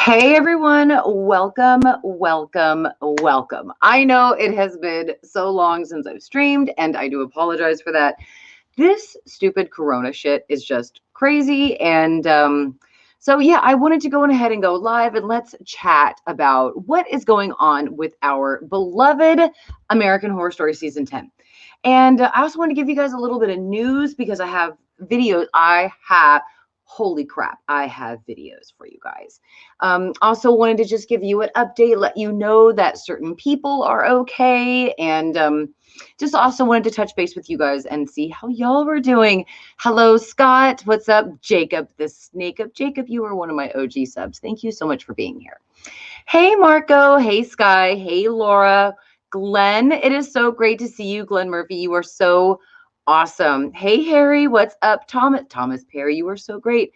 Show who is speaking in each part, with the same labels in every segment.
Speaker 1: Hey everyone, welcome. I know it has been so long since I've streamed, and I do apologize for that. This stupid Corona shit is just crazy, and so yeah, I wanted to go ahead and go live and let's chat about what is going on with our beloved American Horror Story Season 10. And I also want to give you guys a little bit of news because I have videos. Holy crap, I have videos for you guys. Also wanted to just give you an update, let you know that certain people are okay, and just also wanted to touch base with you guys and see how y'all were doing. Hello, Scott. What's up? Jacob, the snake up. Jacob, you are one of my OG subs. Thank you so much for being here. Hey, Marco. Hey, Sky. Hey, Laura. Glenn, it is so great to see you. Glenn Murphy, you are so awesome. Hey, Harry, what's up? Thomas Perry, you are so great.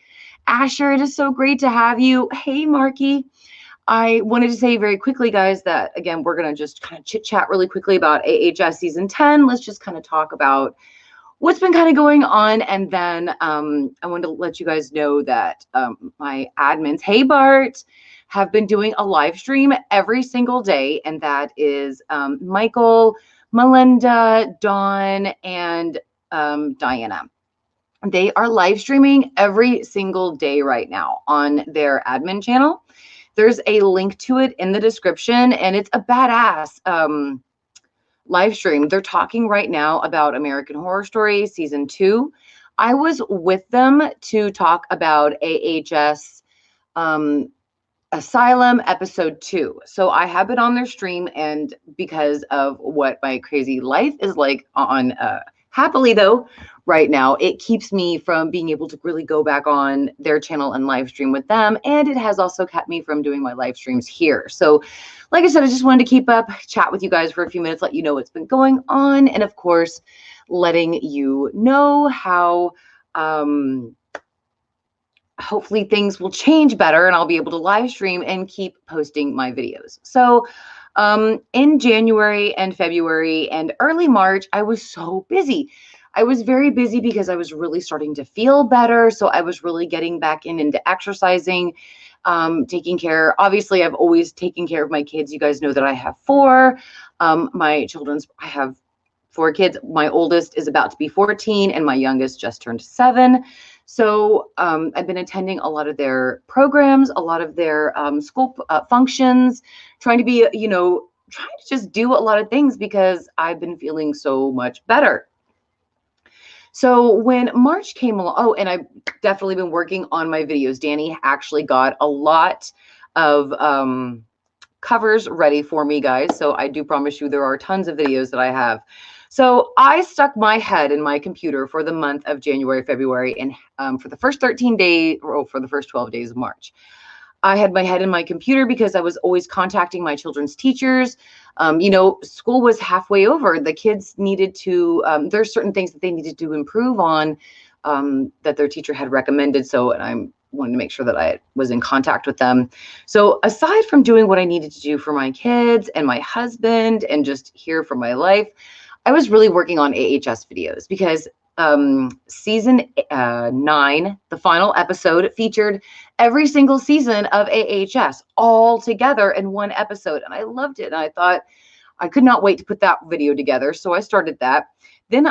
Speaker 1: Asher, it is so great to have you. Hey, Marky. I wanted to say very quickly, guys, that, again, we're going to just kind of chit-chat really quickly about AHS Season 10. Let's just kind of talk about what's been kind of going on. And then I wanted to let you guys know that my admins, hey, Bart, have been doing a live stream every single day. And that is Michael, Melinda, Dawn, and Diana. They are live streaming every single day right now on their admin channel. There's a link to it in the description, and it's a badass live stream. They're talking right now about American Horror Story Season 2. I was with them to talk about AHS Asylum Episode 2. So I have been on their stream, and because of what my crazy life is like on happily though right now, it keeps me from being able to really go back on their channel and live stream with them, and it has also kept me from doing my live streams here. So like I said, I just wanted to keep up, chat with you guys for a few minutes, let you know what's been going on, and of course letting you know how hopefully things will change better and I'll be able to live stream and keep posting my videos. So in January and February and early March, I was so busy. I was very busy because I was really starting to feel better. So I was really getting back into exercising, taking care. Obviously, I've always taken care of my kids. You guys know that I have four. I have four kids. My oldest is about to be 14 and my youngest just turned 7. So I've been attending a lot of their programs, a lot of their school functions, trying to be, trying to just do a lot of things because I've been feeling so much better. So when March came along, and I've definitely been working on my videos. Danny actually got a lot of covers ready for me, guys. So I do promise you there are tons of videos that I have. So I stuck my head in my computer for the month of January, February, and for the first 13 days, or for the first 12 days of March. I had my head in my computer because I was always contacting my children's teachers. School was halfway over. The kids needed to, there's certain things that they needed to improve on that their teacher had recommended. So, and I wanted to make sure that I was in contact with them. So aside from doing what I needed to do for my kids and my husband and just here for my life, I was really working on AHS videos because season 9, the final episode, featured every single season of AHS all together in one episode. And I loved it. And I thought I could not wait to put that video together. So I started that. Then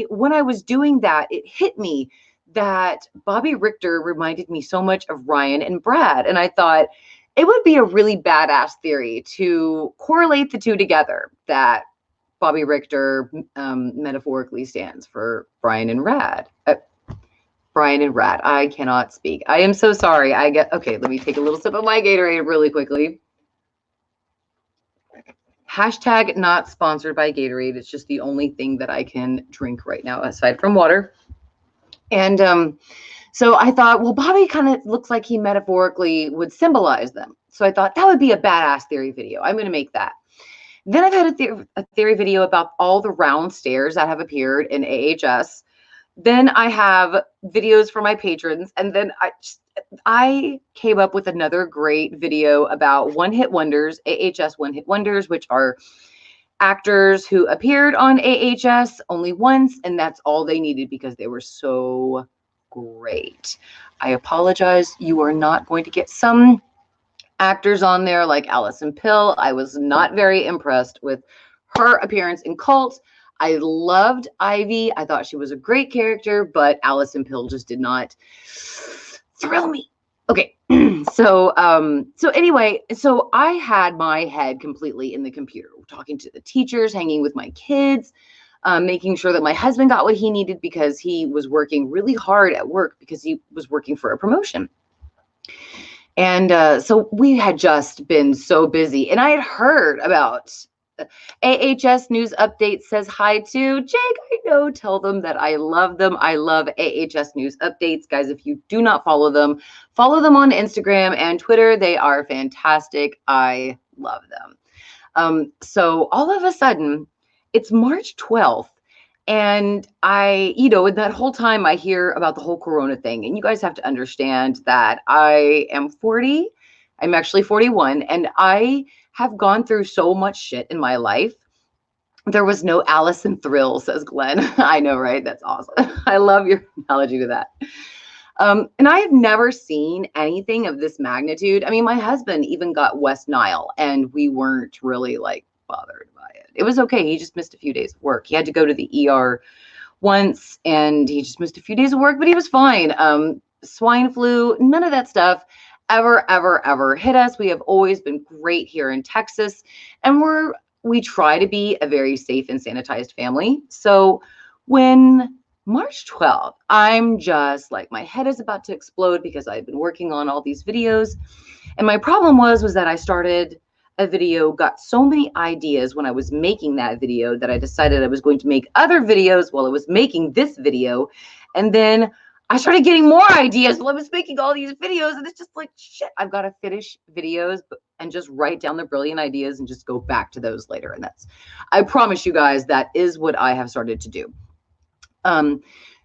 Speaker 1: when I was doing that, it hit me that Bobby Richter reminded me so much of Ryan and Brad. And I thought it would be a really badass theory to correlate the two together, that Bobby Richter metaphorically stands for Brian and Rad. Brian and Rad. I cannot speak. I am so sorry. Okay, let me take a little sip of my Gatorade really quickly. Hashtag not sponsored by Gatorade. It's just the only thing that I can drink right now aside from water. And so I thought, well, Bobby kind of looks like he metaphorically would symbolize them. So I thought that would be a badass theory video. I'm going to make that. Then I've had a theory video about all the round stairs that have appeared in AHS. Then I have videos for my patrons. And then I came up with another great video about one-hit wonders, AHS one-hit wonders, which are actors who appeared on AHS only once, and that's all they needed because they were so great. I apologize. You are not going to get some actors on there like Allison Pill. I was not very impressed with her appearance in Cult. I loved Ivy. I thought she was a great character, but Allison Pill just did not thrill me. Okay. So anyway, so I had my head completely in the computer, talking to the teachers, hanging with my kids, making sure that my husband got what he needed because he was working really hard at work because he was working for a promotion. And so we had just been so busy, and I had heard about AHS News Update says hi to Jake. I know, tell them that I love them. I love AHS News Updates. Guys, if you do not follow them on Instagram and Twitter. They are fantastic. I love them. So all of a sudden, it's March 12th. And I, in that whole time I hear about the whole Corona thing. And you guys have to understand that I am 40. I'm actually 41. And I have gone through so much shit in my life. There was no Allison thrill, says Glenn. I know, right? That's awesome. I love your analogy to that. And I have never seen anything of this magnitude. I mean, my husband even got West Nile, and we weren't really like bothered by it. It was okay. He just missed a few days of work. He had to go to the ER once, and he just missed a few days of work, but he was fine. Swine flu, none of that stuff ever hit us. We have always been great here in Texas, and we try to be a very safe and sanitized family. So when March 12th, I'm just like, my head is about to explode because I've been working on all these videos. And my problem was that I started a video, got so many ideas when I was making that video that I decided I was going to make other videos while I was making this video. And then I started getting more ideas while I was making all these videos. And it's just like, shit, I've got to finish videos and just write down the brilliant ideas and just go back to those later. And I promise you guys, that is what I have started to do.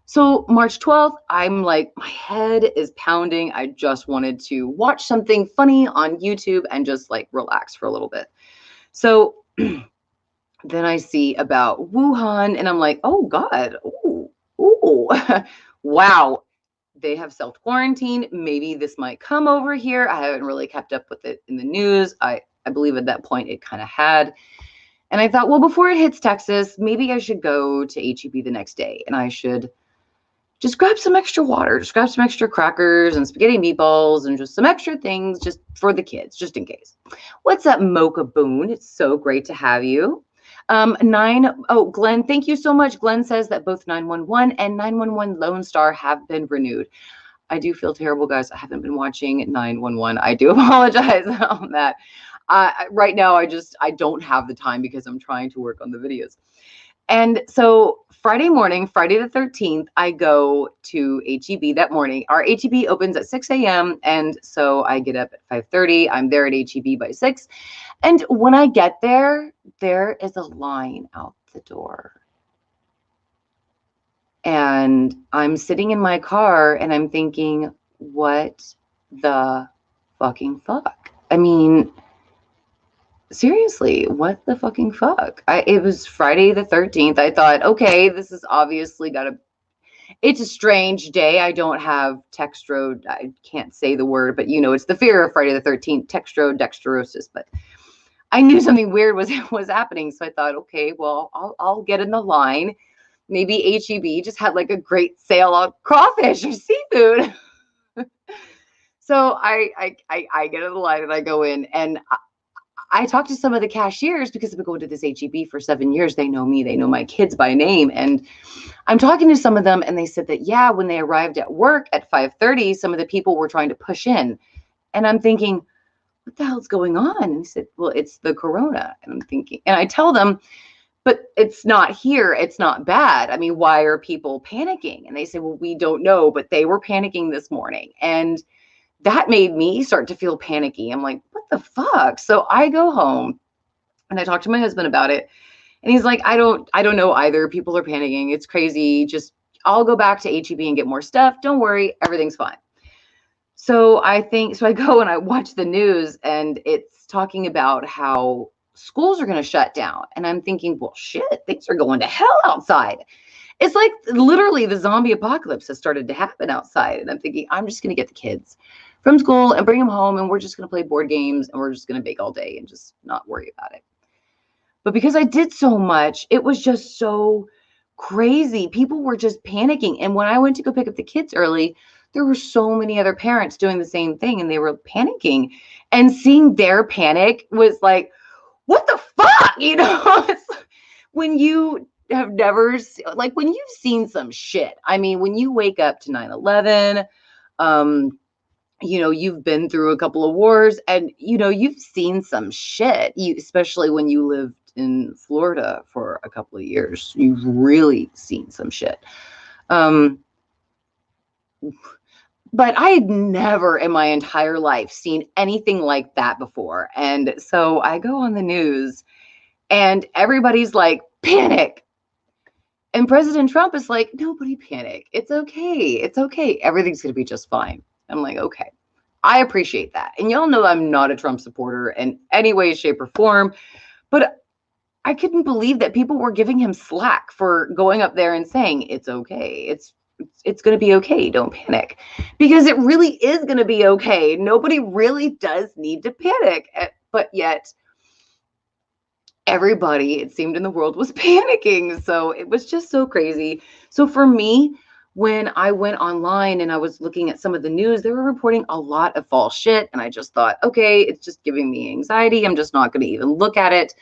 Speaker 1: So March 12th, I'm like, my head is pounding. I just wanted to watch something funny on YouTube and just like relax for a little bit. So then I see about Wuhan, and I'm like, oh God, ooh, wow. They have self-quarantine. Maybe this might come over here. I haven't really kept up with it in the news. I believe at that point it kind of had. And I thought, well, before it hits Texas, maybe I should go to HEB the next day, and I should just grab some extra water, just grab some extra crackers and spaghetti meatballs and just some extra things just for the kids, just in case. What's up, Mocha Boone? It's so great to have you. Glenn, thank you so much. Glenn says that both 911 and 911 Lone Star have been renewed. I do feel terrible, guys. I haven't been watching 911. I do apologize on that. Right now, I don't have the time because I'm trying to work on the videos. And so Friday morning, Friday the 13th, I go to HEB that morning. Our HEB opens at 6 a.m. And so I get up at 5:30. I'm there at HEB by 6. And when I get there, there is a line out the door. And I'm sitting in my car and I'm thinking, what the fucking fuck? I mean, seriously, what the fucking fuck? It was Friday the 13th. I thought, okay, this is obviously it's a strange day. I don't have I can't say the word, but it's the fear of Friday the 13th, dexterosis. But I knew something weird was happening. So I thought, okay, well, I'll get in the line. Maybe HEB just had like a great sale on crawfish or seafood. So I get in the line and I go in, and I talked to some of the cashiers because I've been going to this HEB for 7 years. They know me. They know my kids by name. And I'm talking to some of them, and they said that, yeah, when they arrived at work at 5:30, some of the people were trying to push in. And I'm thinking, what the hell's going on? And they said, well, it's the Corona. And I'm thinking, and I tell them, but it's not here. It's not bad. I mean, why are people panicking? And they say, well, we don't know, but they were panicking this morning. And that made me start to feel panicky. I'm like, what the fuck? So I go home and I talk to my husband about it. And he's like, I don't know either. People are panicking. It's crazy. Just, I'll go back to HEB and get more stuff. Don't worry. Everything's fine. So I go and I watch the news, and it's talking about how schools are going to shut down. And I'm thinking, well, shit, things are going to hell outside. It's like literally the zombie apocalypse has started to happen outside. And I'm thinking, I'm just going to get the kids from school and bring him home, and we're just going to play board games and we're just going to bake all day and just not worry about it. But because I did so much, it was just so crazy. People were just panicking. And when I went to go pick up the kids early, there were so many other parents doing the same thing and they were panicking. And seeing their panic was like, what the fuck? It's when you have never, like when you've seen some shit. I mean, when you wake up to 9/11, you've been through a couple of wars and, you've seen some shit, especially when you lived in Florida for a couple of years, you've really seen some shit. But I had never in my entire life seen anything like that before. And so I go on the news and everybody's like, panic. And President Trump is like, nobody panic. It's okay. It's okay. Everything's going to be just fine. I'm like, okay, I appreciate that. And y'all know I'm not a Trump supporter in any way, shape, or form. But I couldn't believe that people were giving him slack for going up there and saying, it's okay. It's going to be okay. Don't panic. Because it really is going to be okay. Nobody really does need to panic. But yet, everybody, it seemed in the world, was panicking. So it was just so crazy. So for me, when I went online and I was looking at some of the news, they were reporting a lot of false shit. And I just thought, okay, it's just giving me anxiety. I'm just not going to even look at it.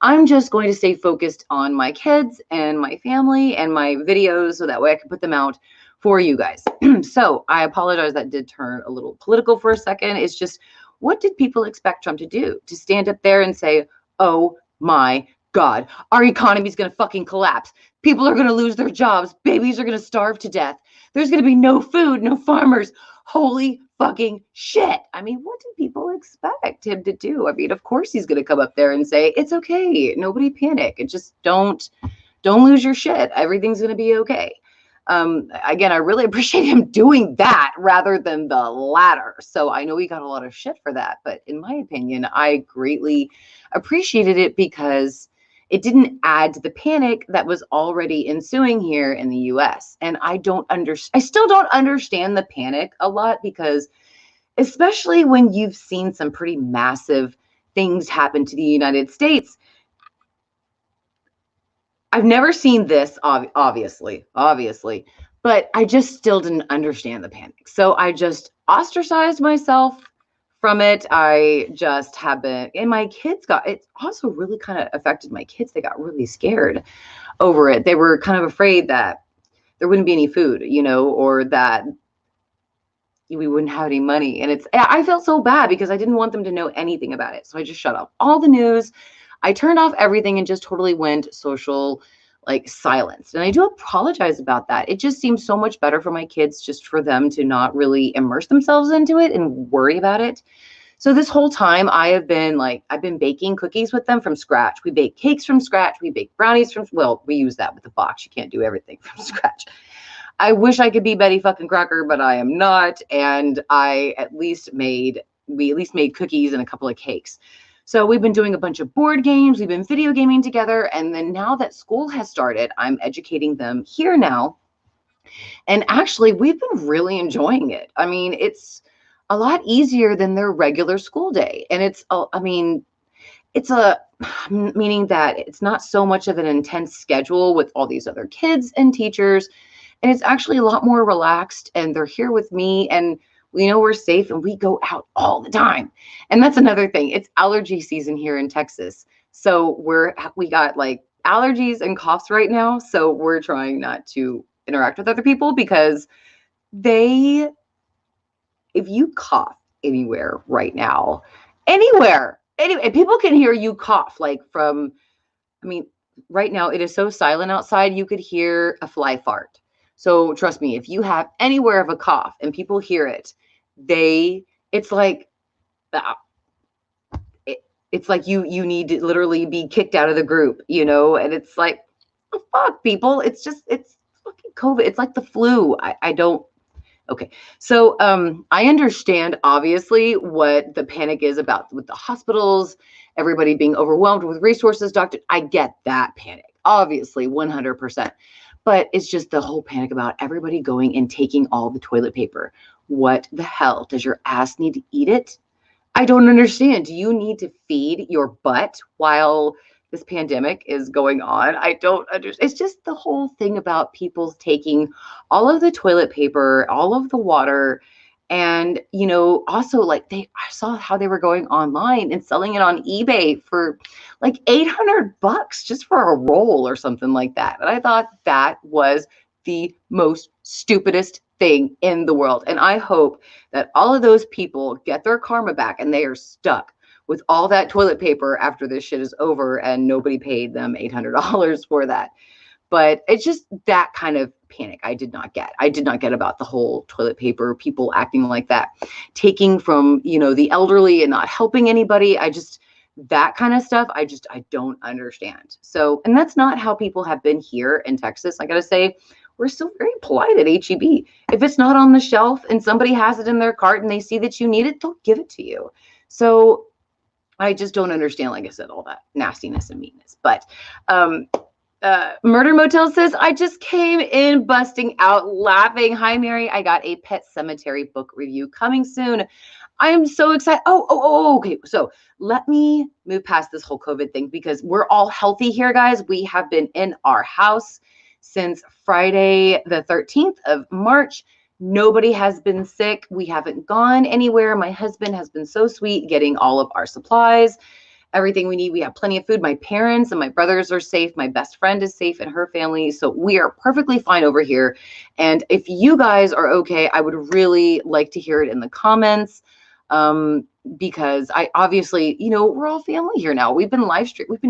Speaker 1: I'm just going to stay focused on my kids and my family and my videos so that way I can put them out for you guys. So I apologize that did turn a little political for a second. It's just, what did people expect Trump to do? To stand up there and say, oh my God, our economy is going to fucking collapse. People are going to lose their jobs. Babies are going to starve to death. There's going to be no food, no farmers. Holy fucking shit. I mean, what do people expect him to do? I mean, of course he's going to come up there and say, it's okay. Nobody panic. And just don't lose your shit. Everything's going to be okay. Again, I really appreciate him doing that rather than the latter. So I know he got a lot of shit for that, but in my opinion, I greatly appreciated it because it didn't add to the panic that was already ensuing here in the US. And I still don't understand the panic a lot, because especially when you've seen some pretty massive things happen to the United States. I've never seen this, obviously, but I just still didn't understand the panic. So I just ostracized myself from it. I just have been, and my kids it also really kind of affected my kids. They got really scared over it. They were kind of afraid that there wouldn't be any food, or that we wouldn't have any money. And I felt so bad because I didn't want them to know anything about it. So I just shut off all the news. I turned off everything and just totally went social, like silence. And I do apologize about that. It just seems so much better for my kids just for them to not really immerse themselves into it and worry about it. So this whole time I've been baking cookies with them from scratch. We bake cakes from scratch. We bake brownies we use that with the box. You can't do everything from scratch. I wish I could be Betty fucking Crocker, but I am not. And we at least made cookies and a couple of cakes. So we've been doing a bunch of board games. We've been video gaming together. And then now that school has started, I'm educating them here now. And actually, we've been really enjoying it. I mean, it's a lot easier than their regular school day. And meaning that it's not so much of an intense schedule with all these other kids and teachers. And it's actually a lot more relaxed. And they're here with me. And we know we're safe and we go out all the time. And that's another thing. It's allergy season here in Texas. So we got like allergies and coughs right now. So we're trying not to interact with other people because if you cough anywhere right now, anywhere, people can hear you cough right now it is so silent outside, you could hear a fly fart. So trust me, if you have anywhere of a cough and people hear it, it's like you need to literally be kicked out of the group, and it's like, oh, fuck, people. It's fucking COVID. It's like the flu. Okay. So I understand obviously what the panic is about with the hospitals, everybody being overwhelmed with resources, doctor. I get that panic, obviously, 100%. But it's just the whole panic about everybody going and taking all the toilet paper. what the hell? Does your ass need to eat it? I don't understand. Do you need to feed your butt while this pandemic is going on? I don't understand. It's just the whole thing about people taking all of the toilet paper, all of the water, and also like I saw how they were going online and selling it on eBay for like $800 just for a roll or something like that. And I thought that was the most stupidest thing in the world. And I hope that all of those people get their karma back and they are stuck with all that toilet paper after this shit is over and nobody paid them $800 for that. But it's just that kind of panic I did not get. I did not get about the whole toilet paper, people acting like that, taking from, the elderly and not helping anybody. That kind of stuff, I don't understand. So, and that's not how people have been here in Texas. I got to say, we're still very polite at HEB. If it's not on the shelf and somebody has it in their cart and they see that you need it, they'll give it to you. So I just don't understand, like I said, all that nastiness and meanness. But Murder Motel says, I just came in busting out laughing. Hi, Mary. I got a Pet Cemetery book review coming soon. I am so excited. Okay. So let me move past this whole COVID thing because we're all healthy here, guys. We have been in our house since Friday, the 13th of March. Nobody has been sick. We haven't gone anywhere. My husband has been so sweet getting all of our supplies, everything we need. We have plenty of food. My parents and my brothers are safe. My best friend is safe and her family. So we are perfectly fine over here. And if you guys are okay, I would really like to hear it in the comments. Because I obviously, we're all family here now. We've been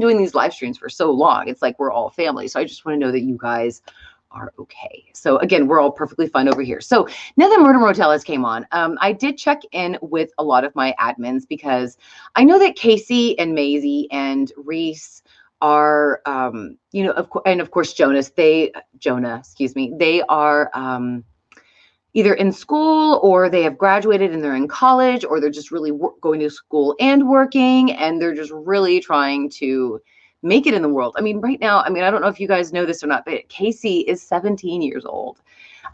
Speaker 1: doing these live streams for so long. It's like we're all family. So I just want to know that you guys are okay. So again, we're all perfectly fine over here. So now that Murder Motel has came on, I did check in with a lot of my admins because I know that Casey and Maisie and Reese are, of course, Jonah, they are, either in school or they have graduated and they're in college, or they're just really going to school and working, and they're just really trying to make it in the world. I mean, right now, I don't know if you guys know this or not, but Casey is 17 years old.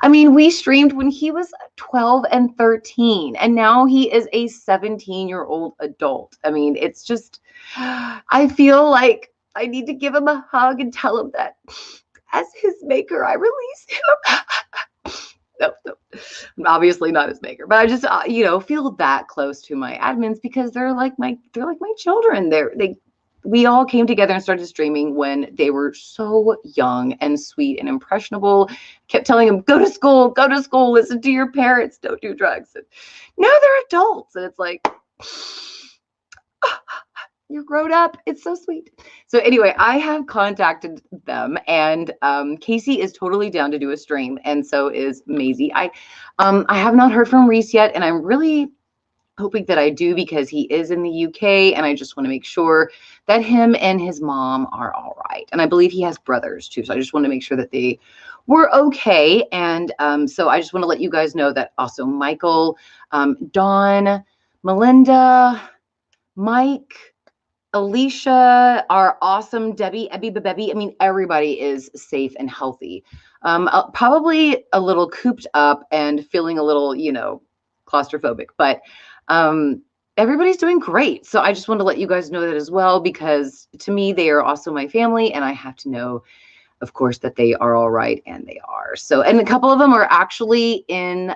Speaker 1: We streamed when he was 12 and 13, and now he is a 17-year-old adult. It's just, I feel like I need to give him a hug and tell him that as his maker, I release him. No, obviously not his maker, but I just, feel that close to my admins because they're like my children. We all came together and started streaming when they were so young and sweet and impressionable. Kept telling them, go to school, listen to your parents, don't do drugs. And now they're adults. And it's like, you're grown up. It's so sweet. So anyway, I have contacted them, and Casey is totally down to do a stream, and so is Maisie. I have not heard from Reese yet, and I'm really hoping that I do because he is in the UK, and I just want to make sure that him and his mom are all right. And I believe he has brothers too, so I just want to make sure that they were okay. And so I just want to let you guys know that also Michael, Dawn, Melinda, Mike, Alicia, our awesome Debbie, everybody is safe and healthy. Probably a little cooped up and feeling a little, claustrophobic, but everybody's doing great. So I just want to let you guys know that as well, because to me, they are also my family, and I have to know, of course, that they are all right, and they are. So, and a couple of them are actually in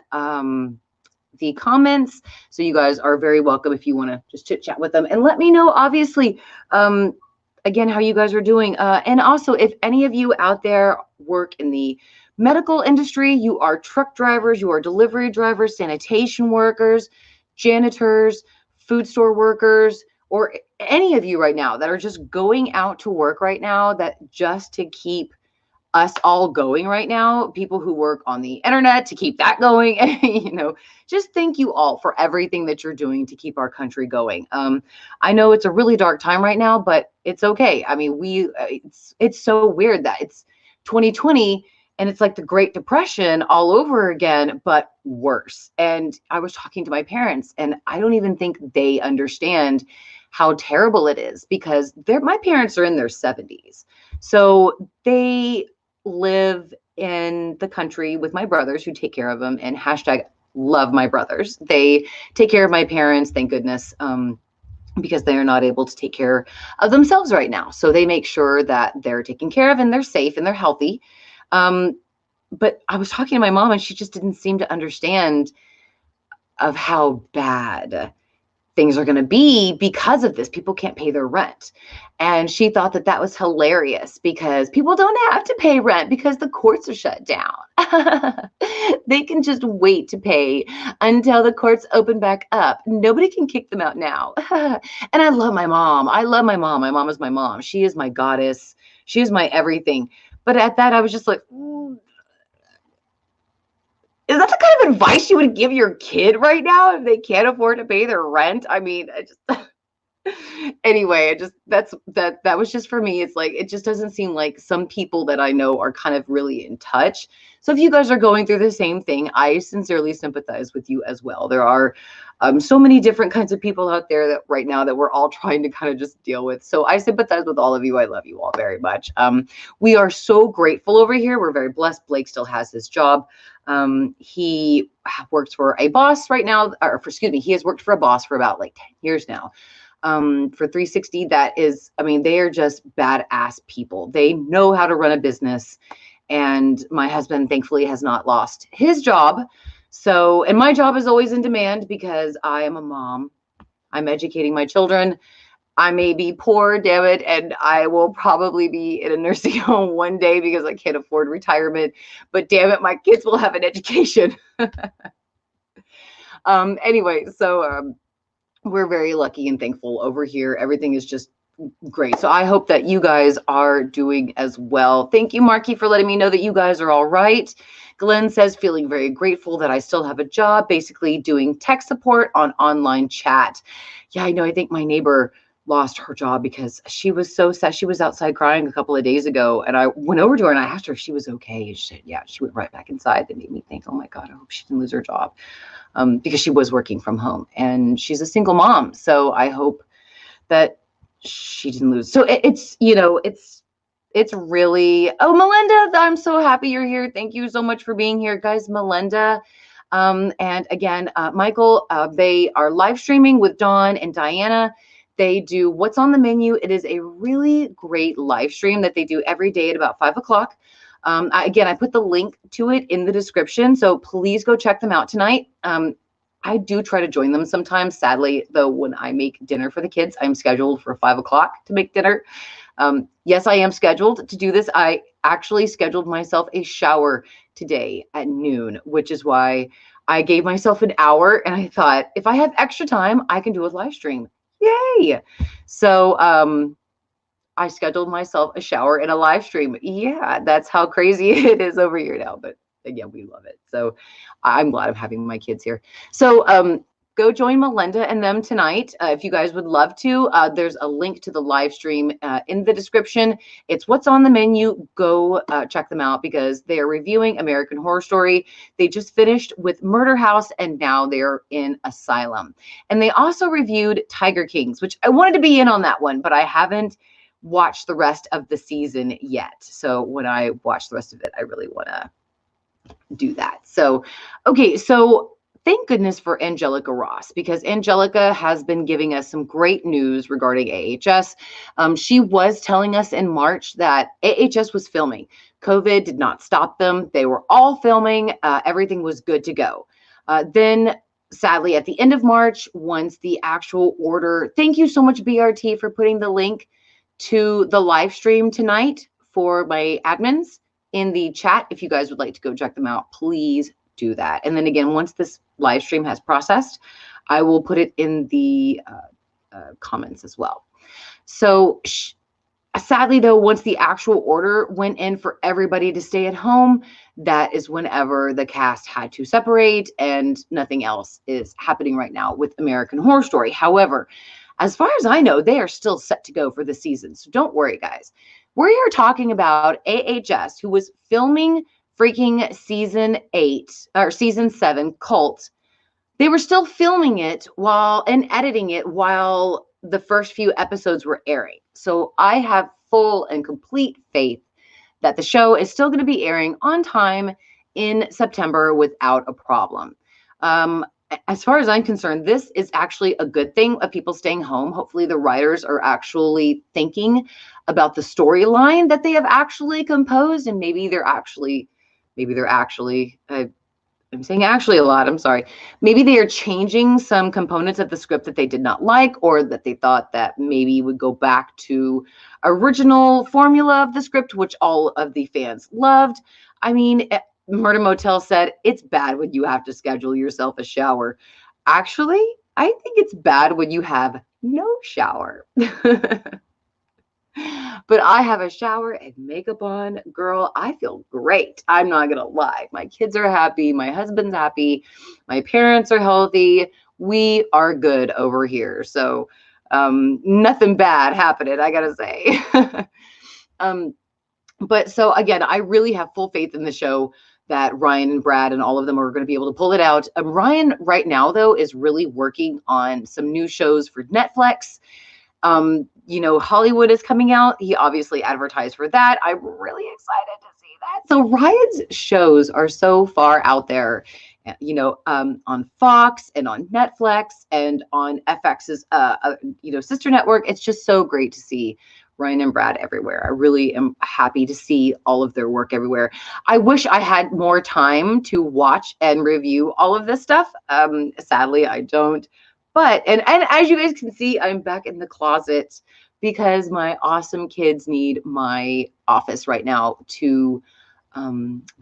Speaker 1: the comments, so you guys are very welcome if you want to just chit chat with them and let me know, obviously, again, how you guys are doing. And also, if any of you out there work in the medical industry, you are truck drivers, you are delivery drivers, sanitation workers, janitors, food store workers, or any of you right now that are just going out to work right now, that just to keep us all going right now, people who work on the internet to keep that going, just thank you all for everything that you're doing to keep our country going. I know it's a really dark time right now, but it's okay. It's so weird that it's 2020 and it's like the Great Depression all over again, but worse. And I was talking to my parents, and I don't even think they understand how terrible it is, because my parents are in their 70s. So they live in the country with my brothers who take care of them, and hashtag love my brothers. They take care of my parents, thank goodness, because they are not able to take care of themselves right now. So they make sure that they're taken care of and they're safe and they're healthy. But I was talking to my mom and she just didn't seem to understand of how bad things are going to be because of this. People can't pay their rent. And she thought that that was hilarious because people don't have to pay rent because the courts are shut down. They can just wait to pay until the courts open back up. Nobody can kick them out now. And I love my mom. I love my mom. My mom is my mom. She is my goddess. She is my everything. But at that, I was just like, is that the kind of advice you would give your kid right now if they can't afford to pay their rent? I mean, I just anyway, that was just for me. It's like, it just doesn't seem like some people that I know are kind of really in touch. So if you guys are going through the same thing, I sincerely sympathize with you as well. There are so many different kinds of people out there that right now that we're all trying to kind of just deal with. So I sympathize with all of you. I love you all very much. We are so grateful over here. We're very blessed. Blake still has his job. He works for a boss right now, he has worked for a boss for about like 10 years now. For 360, that is, I mean, they are just badass people. They know how to run a business. And my husband, thankfully, has not lost his job. So, and my job is always in demand because I am a mom. I'm educating my children. I may be poor, damn it, and I will probably be in a nursing home one day because I can't afford retirement. But damn it, my kids will have an education. Anyway, so we're very lucky and thankful over here. Everything is just great. So I hope that you guys are doing as well. Thank you, Marky, for letting me know that you guys are all right. Glenn says, feeling very grateful that I still have a job, basically doing tech support on online chat. Yeah, I know. I think my neighbor lost her job because she was so sad. She was outside crying a couple of days ago. And I went over to her and I asked her if she was okay. She said, yeah, she went right back inside. That made me think, oh my God, I hope she didn't lose her job. Because she was working from home and she's a single mom. So I hope that she didn't lose. So it's, you know, it's really, oh, Melinda, I'm so happy you're here. Thank you so much for being here, guys. Melinda. And again, Michael, they are live streaming with Dawn and Diana. They do What's on the Menu. It is a really great live stream that they do every day at about 5 o'clock. Again, I put the link to it in the description, so please go check them out tonight. I do try to join them sometimes. Sadly, though, when I make dinner for the kids, I'm scheduled for 5 o'clock to make dinner. Yes, I am scheduled to do this. I actually scheduled myself a shower today at noon, which is why I gave myself an hour. And I thought, if I have extra time, I can do a live stream. Yay! So I scheduled myself a shower and a live stream. Yeah, that's how crazy it is over here now. But again, we love it. So I'm glad I'm having my kids here. So go join Melinda and them tonight if you guys would love to. There's a link to the live stream in the description. It's What's on the Menu. Go check them out because they are reviewing American Horror Story. They just finished with Murder House and now they're in Asylum. And they also reviewed Tiger Kings, which I wanted to be in on that one, but I haven't watched the rest of the season yet. So when I watch the rest of it, I really want to do that. So, okay. So thank goodness for Angelica Ross, because Angelica has been giving us some great news regarding AHS. She was telling us in March that AHS was filming. COVID did not stop them. They were all filming. Everything was good to go. Then sadly, at the end of March, once the actual order, thank you so much, BRT, for putting the link to the live stream tonight for my admins in the chat. If you guys would like to go check them out, please do that. And then again, once this live stream has processed, I will put it in the comments as well. So sadly though, once the actual order went in for everybody to stay at home, that is whenever the cast had to separate, and nothing else is happening right now with American Horror Story. However, as far as I know, they are still set to go for the season. So don't worry, guys. We're here talking about AHS, who was filming freaking season 7, Cult. They were still filming it and editing it while the first few episodes were airing. So I have full and complete faith that the show is still going to be airing on time in September without a problem. As far as I'm concerned, this is actually a good thing of people staying home. Hopefully the writers are actually thinking about the storyline that they have actually composed, and maybe they're actually, I'm saying actually a lot, I'm sorry. Maybe they are changing some components of the script that they did not like, or that they thought that maybe would go back to original formula of the script, which all of the fans loved. I mean, Murder Motel said, it's bad when you have to schedule yourself a shower. Actually, I think it's bad when you have no shower. But I have a shower and makeup on. Girl, I feel great. I'm not going to lie. My kids are happy. My husband's happy. My parents are healthy. We are good over here. So nothing bad happening, I got to say. But so again, I really have full faith in the show that Ryan and Brad and all of them are going to be able to pull it out. Ryan right now, though, is really working on some new shows for Netflix. You know, Hollywood is coming out. He obviously advertised for that. I'm really excited to see that. So Ryan's shows are so far out there, you know, on Fox and on Netflix and on FX's, you know, sister network. It's just so great to see Ryan and Brad everywhere. I really am happy to see all of their work everywhere. I wish I had more time to watch and review all of this stuff. Sadly, I don't. But, and as you guys can see, I'm back in the closet because my awesome kids need my office right now to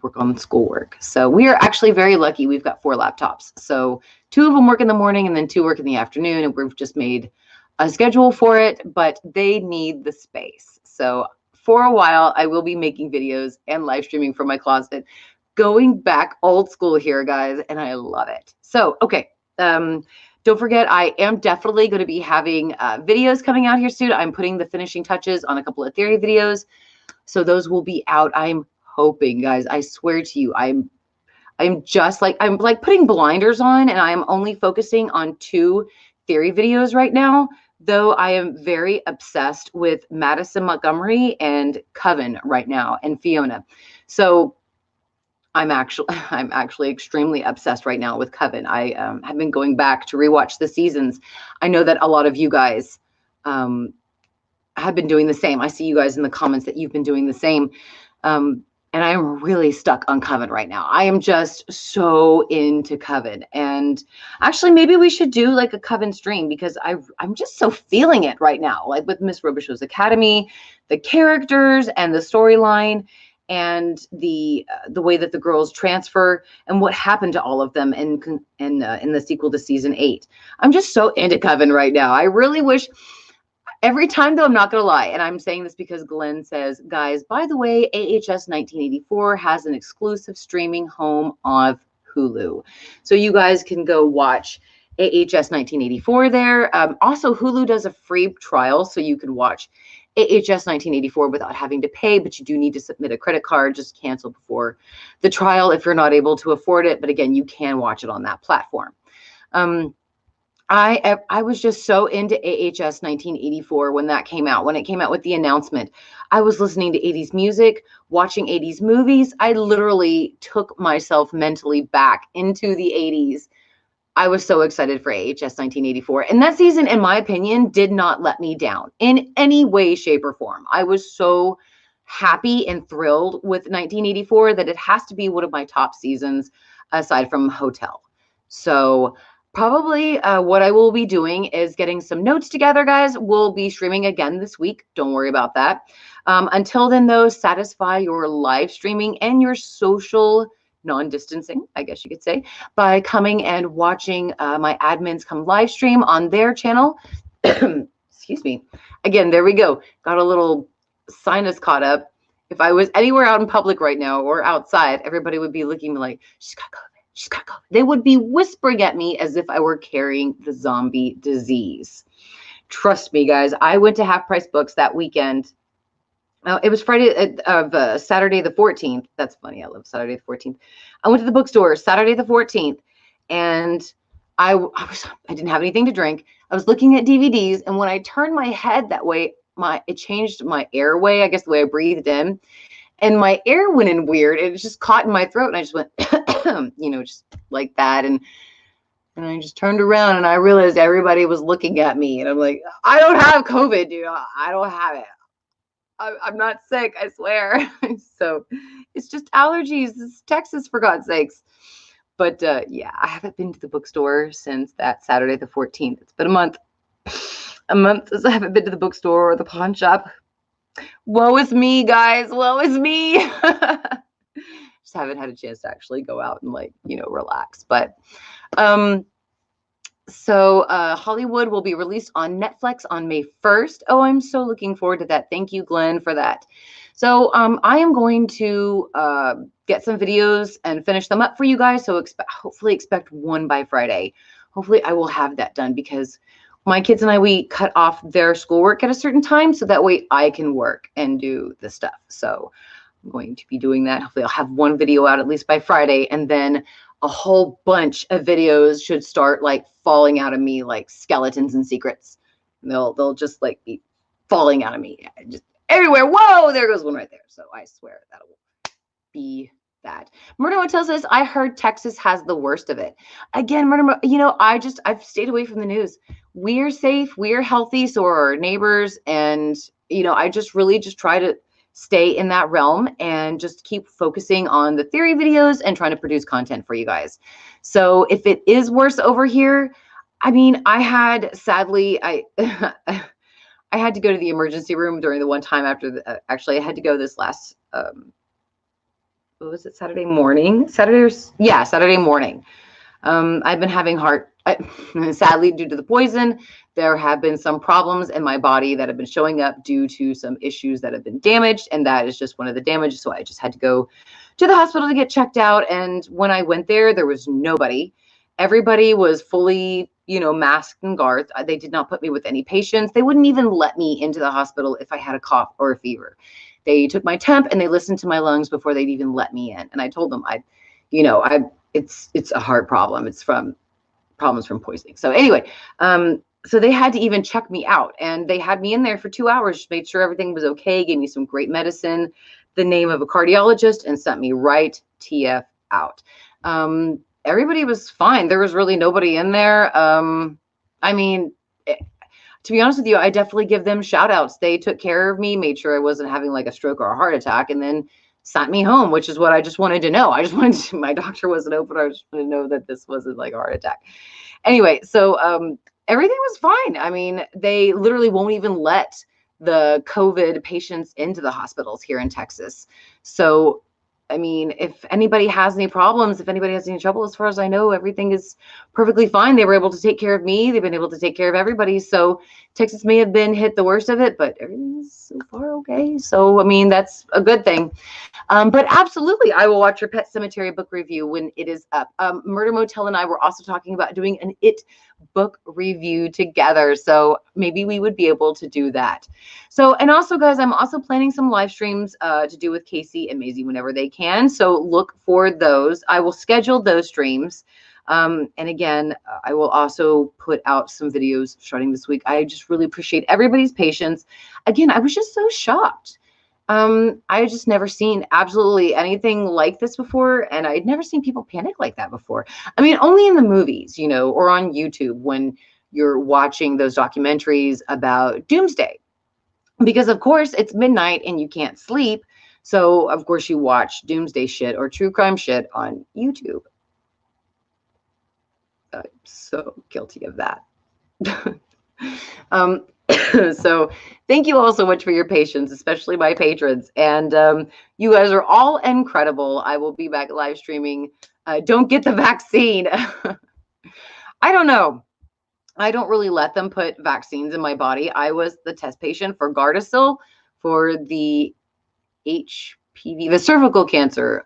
Speaker 1: work on schoolwork. So we are actually very lucky. We've got 4 laptops. So 2 of them work in the morning and then 2 work in the afternoon. And we've just made a schedule for it, but they need the space. So for a while, I will be making videos and live streaming from my closet, going back old school here, guys. And I love it. So, okay. Don't forget, I am definitely going to be having videos coming out here soon. I'm putting the finishing touches on a couple of theory videos. So those will be out. I'm hoping, guys, I swear to you, I'm like putting blinders on, and I'm only focusing on 2 theory videos right now, though I am very obsessed with Madison Montgomery and Coven right now, and Fiona. So I'm actually extremely obsessed right now with Coven. I have been going back to rewatch the seasons. I know that a lot of you guys have been doing the same. I see you guys in the comments that you've been doing the same. And I'm really stuck on Coven right now. I am just so into Coven. And actually, maybe we should do like a Coven stream, because I'm just so feeling it right now, like with Miss Robichaux's Academy, the characters and the storyline, and the way that the girls transfer and what happened to all of them in the sequel to season 8. I'm just so into Coven right now. I really wish, every time though, I'm not going to lie, and I'm saying this because Glenn says, guys, by the way, AHS 1984 has an exclusive streaming home of Hulu. So you guys can go watch AHS 1984 there. Also, Hulu does a free trial, so you can watch AHS 1984 without having to pay, but you do need to submit a credit card. Just cancel before the trial if you're not able to afford it. But again, you can watch it on that platform. I was just so into AHS 1984 when that came out. When it came out with the announcement, I was listening to 80s music, watching 80s movies. I literally took myself mentally back into the 80s. I was so excited for AHS 1984. And that season, in my opinion, did not let me down in any way, shape, or form. I was so happy and thrilled with 1984 that it has to be one of my top seasons aside from Hotel. So probably what I will be doing is getting some notes together, guys. We'll be streaming again this week. Don't worry about that. Until then, though, satisfy your live streaming and your social non-distancing, I guess you could say, by coming and watching my admins come live stream on their channel. Excuse me. Again, there we go. Got a little sinus caught up. If I was anywhere out in public right now or outside, everybody would be looking at me like, she's got COVID. She's got COVID. They would be whispering at me as if I were carrying the zombie disease. Trust me, guys. I went to Half Price Books that weekend. It was Saturday the 14th. That's funny. I love Saturday the 14th. I went to the bookstore Saturday the 14th, and I didn't have anything to drink. I was looking at DVDs, and when I turned my head that way, it changed my airway, I guess the way I breathed in, and my air went in weird. It just caught in my throat, and I just went, you know, just like that. And I just turned around and I realized everybody was looking at me. And I'm like, I don't have COVID, dude. I don't have it. I'm not sick, I swear. So it's just allergies. It's Texas, for God's sakes. But yeah, I haven't been to the bookstore since that Saturday the 14th. It's been a month. A month since I haven't been to the bookstore or the pawn shop. Woe is me, guys. Woe is me. Just haven't had a chance to actually go out and, like, you know, relax. But so Hollywood will be released on Netflix on May 1st. Oh, I'm so looking forward to that. Thank you, Glenn, for that. So I am going to get some videos and finish them up for you guys. So hopefully expect one by Friday. Hopefully I will have that done, because my kids and we cut off their schoolwork at a certain time, so that way I can work and do the stuff. So I'm going to be doing that. Hopefully I'll have one video out at least by Friday, and then a whole bunch of videos should start, like, falling out of me like skeletons and secrets. They'll just, like, be falling out of me just everywhere. Whoa, there goes one right there. So I swear that'll be that. Murder tells us, I heard Texas has the worst of it. Again, Murder, you know, I've stayed away from the news. We're safe, we're healthy, so are our neighbors. And, you know, I just really just try to stay in that realm and just keep focusing on the theory videos and trying to produce content for you guys. So if it is worse over here, I mean, sadly, I had to go to the emergency room during the one time after actually I had to go this last, what was it, Saturday morning? Saturday morning. I've been having sadly, due to the poison, there have been some problems in my body that have been showing up due to some issues that have been damaged, and that is just one of the damages. So I just had to go to the hospital to get checked out. And when I went there was nobody. Everybody was fully, you know, masked and guards. They did not put me with any patients. They wouldn't even let me into the hospital if I had a cough or a fever. They took my temp and they listened to my lungs before they'd even let me in. And I told them, it's a heart problem. It's from problems from poisoning. So anyway, so they had to even check me out, and they had me in there for 2 hours, just made sure everything was okay, gave me some great medicine, the name of a cardiologist, and sent me right TF out. Everybody was fine. There was really nobody in there. I mean, to be honest with you, I definitely give them shout outs. They took care of me, made sure I wasn't having like a stroke or a heart attack, and then sent me home, which is what I just wanted to know. My doctor wasn't open. I just wanted to know that this wasn't like a heart attack. Anyway, so everything was fine. I mean, they literally won't even let the COVID patients into the hospitals here in Texas. So, I mean, if anybody has any problems, if anybody has any trouble, as far as I know, everything is perfectly fine. They were able to take care of me. They've been able to take care of everybody. So Texas may have been hit the worst of it, but everything's so far okay. So, I mean, that's a good thing. But absolutely, I will watch your Pet Cemetery book review when it is up. Murder Motel and I were also talking about doing an It book review together. So maybe we would be able to do that. So, and also, guys, I'm also planning some live streams to do with Casey and Maisie whenever they can. So look for those. I will schedule those streams. And again, I will also put out some videos starting this week. I just really appreciate everybody's patience. Again, I was just so shocked. I just never seen absolutely anything like this before, and I'd never seen people panic like that before. I mean, only in the movies, you know, or on YouTube when you're watching those documentaries about doomsday, because of course it's midnight and you can't sleep. So of course you watch doomsday shit or true crime shit on YouTube. I'm so guilty of that. So thank you all so much for your patience, especially my patrons. And you guys are all incredible. I will be back live streaming. Don't get the vaccine. I don't know. I don't really let them put vaccines in my body. I was the test patient for Gardasil for the HPV, the cervical cancer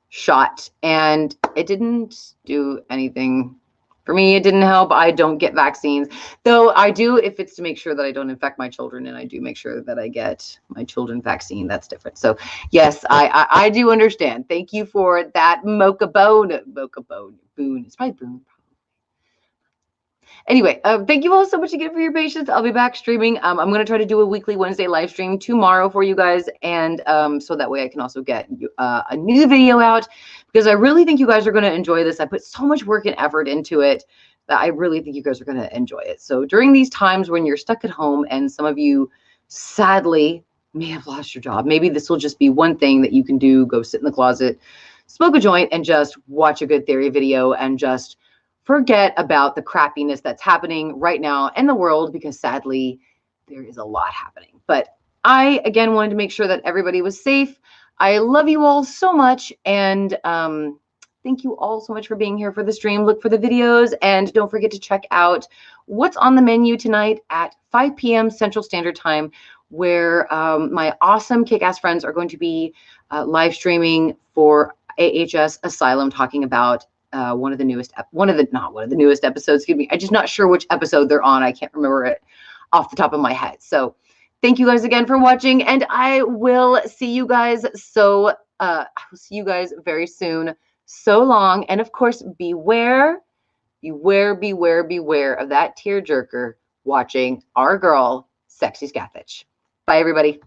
Speaker 1: shot, and it didn't do anything for me. It didn't help. I don't get vaccines, though I do if it's to make sure that I don't infect my children, and I do make sure that I get my children vaccine. That's different. So yes, I do understand. Thank you for that mocha boon. It's probably boon. Anyway, thank you all so much again for your patience. I'll be back streaming. I'm going to try to do a weekly Wednesday live stream tomorrow for you guys. And so that way I can also get a new video out, because I really think you guys are going to enjoy this. I put so much work and effort into it that I really think you guys are going to enjoy it. So during these times when you're stuck at home, and some of you sadly may have lost your job, maybe this will just be one thing that you can do. Go sit in the closet, smoke a joint, and just watch a good theory video, and just forget about the crappiness that's happening right now in the world, because sadly there is a lot happening. But I, again, wanted to make sure that everybody was safe. I love you all so much, and thank you all so much for being here for the stream. Look for the videos, and don't forget to check out what's on the menu tonight at 5 p.m. Central Standard Time, where my awesome kick-ass friends are going to be live streaming for AHS Asylum, talking about not one of the newest episodes, excuse me. I'm just not sure which episode they're on. I can't remember it off the top of my head. So thank you guys again for watching, and I will see you guys. I will see you guys very soon. So long. And of course, beware of that tearjerker watching our girl, Sexy Scathitch. Bye, everybody.